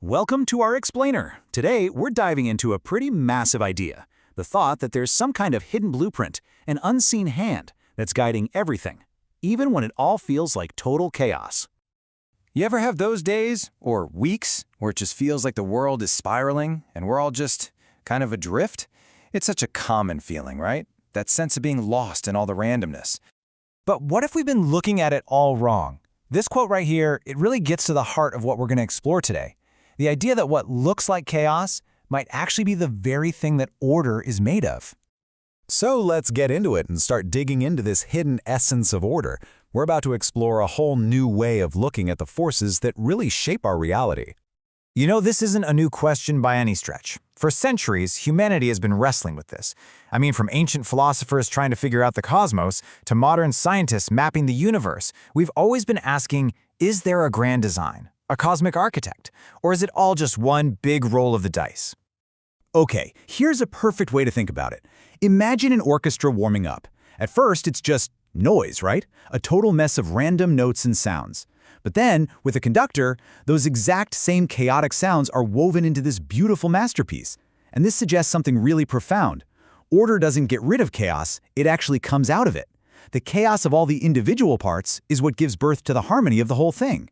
Welcome to our explainer. Today, we're diving into a pretty massive idea, the thought that there's some kind of hidden blueprint, an unseen hand that's guiding everything, even when it all feels like total chaos. You ever have those days, or weeks, where it just feels like the world is spiraling and we're all just kind of adrift? It's such a common feeling, right? That sense of being lost in all the randomness. But what if we've been looking at it all wrong? This quote right here, it really gets to the heart of what we're going to explore today. The idea that what looks like chaos might actually be the very thing that order is made of. So let's get into it and start digging into this hidden essence of order. We're about to explore a whole new way of looking at the forces that really shape our reality. You know, this isn't a new question by any stretch. For centuries, humanity has been wrestling with this. I mean, from ancient philosophers trying to figure out the cosmos to modern scientists mapping the universe, we've always been asking, is there a grand design, a cosmic architect, or is it all just one big roll of the dice? Okay, here's a perfect way to think about it. Imagine an orchestra warming up. At first, it's just noise, right? A total mess of random notes and sounds. But then, with a conductor, those exact same chaotic sounds are woven into this beautiful masterpiece. And this suggests something really profound. Order doesn't get rid of chaos, it actually comes out of it. The chaos of all the individual parts is what gives birth to the harmony of the whole thing.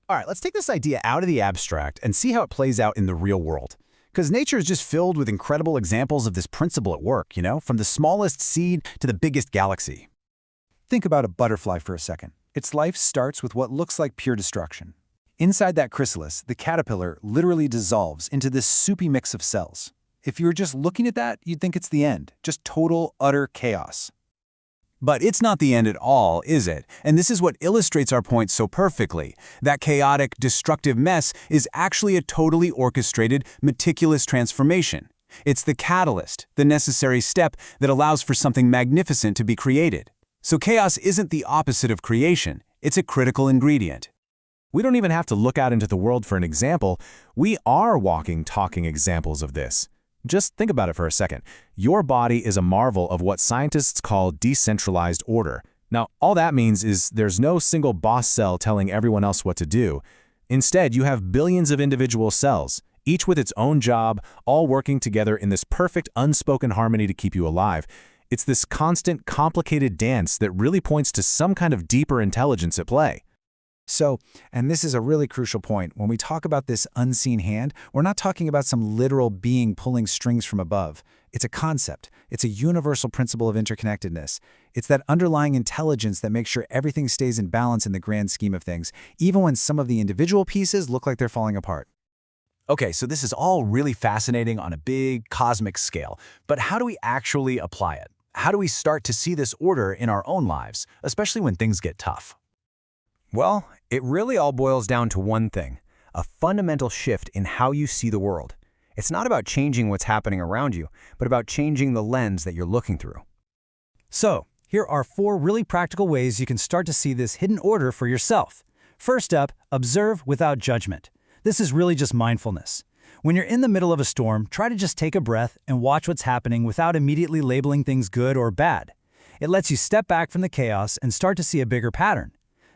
All right, let's take this idea out of the abstract and see how it plays out in the real world. Because nature is just filled with incredible examples of this principle at work, from the smallest seed to the biggest galaxy. Think about a butterfly for a second. Its life starts with what looks like pure destruction. Inside that chrysalis, the caterpillar literally dissolves into this soupy mix of cells. If you were just looking at that, you'd think it's the end, just total, utter chaos. But it's not the end at all, is it? And this is what illustrates our point so perfectly. That chaotic, destructive mess is actually a totally orchestrated, meticulous transformation. It's the catalyst, the necessary step that allows for something magnificent to be created. So chaos isn't the opposite of creation, it's a critical ingredient. We don't even have to look out into the world for an example. We are walking, talking examples of this. Just think about it for a second. Your body is a marvel of what scientists call decentralized order. Now, all that means is there's no single boss cell telling everyone else what to do. Instead, you have billions of individual cells, each with its own job, all working together in this perfect unspoken harmony to keep you alive. It's this constant, complicated dance that really points to some kind of deeper intelligence at play. So, and this is a really crucial point, when we talk about this unseen hand, we're not talking about some literal being pulling strings from above. It's a concept. It's a universal principle of interconnectedness. It's that underlying intelligence that makes sure everything stays in balance in the grand scheme of things, even when some of the individual pieces look like they're falling apart. Okay, so this is all really fascinating on a big cosmic scale, but how do we actually apply it? How do we start to see this order in our own lives, especially when things get tough? Well, it really all boils down to one thing, a fundamental shift in how you see the world. It's not about changing what's happening around you, but about changing the lens that you're looking through. So, here are 4 really practical ways you can start to see this hidden order for yourself. First up, observe without judgment. This is really just mindfulness. When you're in the middle of a storm, try to just take a breath and watch what's happening without immediately labeling things good or bad. It lets you step back from the chaos and start to see a bigger pattern.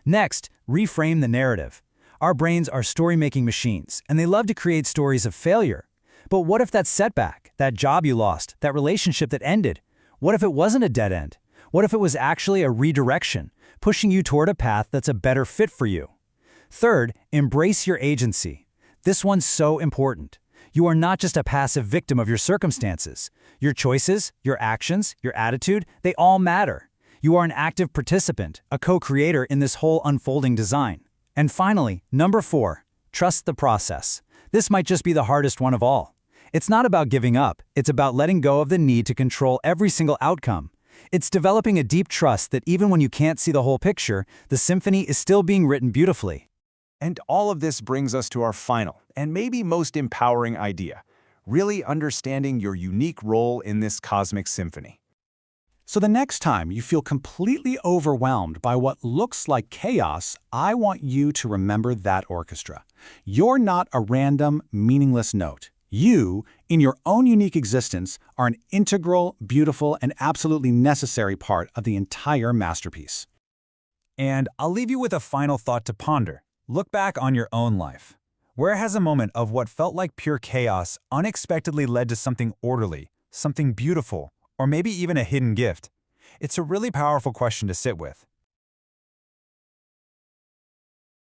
Next, reframe the narrative. Our brains are story-making machines, and they love to create stories of failure. But what if that setback, that job you lost, that relationship that ended? What if it wasn't a dead end? What if it was actually a redirection, pushing you toward a path that's a better fit for you? Third, embrace your agency. This one's so important. You are not just a passive victim of your circumstances. Your choices, your actions, your attitude, they all matter. You are an active participant, a co-creator in this whole unfolding design. And finally, number 4, trust the process. This might just be the hardest one of all. It's not about giving up. It's about letting go of the need to control every single outcome. It's developing a deep trust that even when you can't see the whole picture, the symphony is still being written beautifully. And all of this brings us to our final, and maybe most empowering idea, really understanding your unique role in this cosmic symphony. So the next time you feel completely overwhelmed by what looks like chaos, I want you to remember that orchestra. You're not a random, meaningless note. You, in your own unique existence, are an integral, beautiful, and absolutely necessary part of the entire masterpiece. And I'll leave you with a final thought to ponder. Look back on your own life. Where has a moment of what felt like pure chaos unexpectedly led to something orderly, something beautiful, or maybe even a hidden gift? It's a really powerful question to sit with.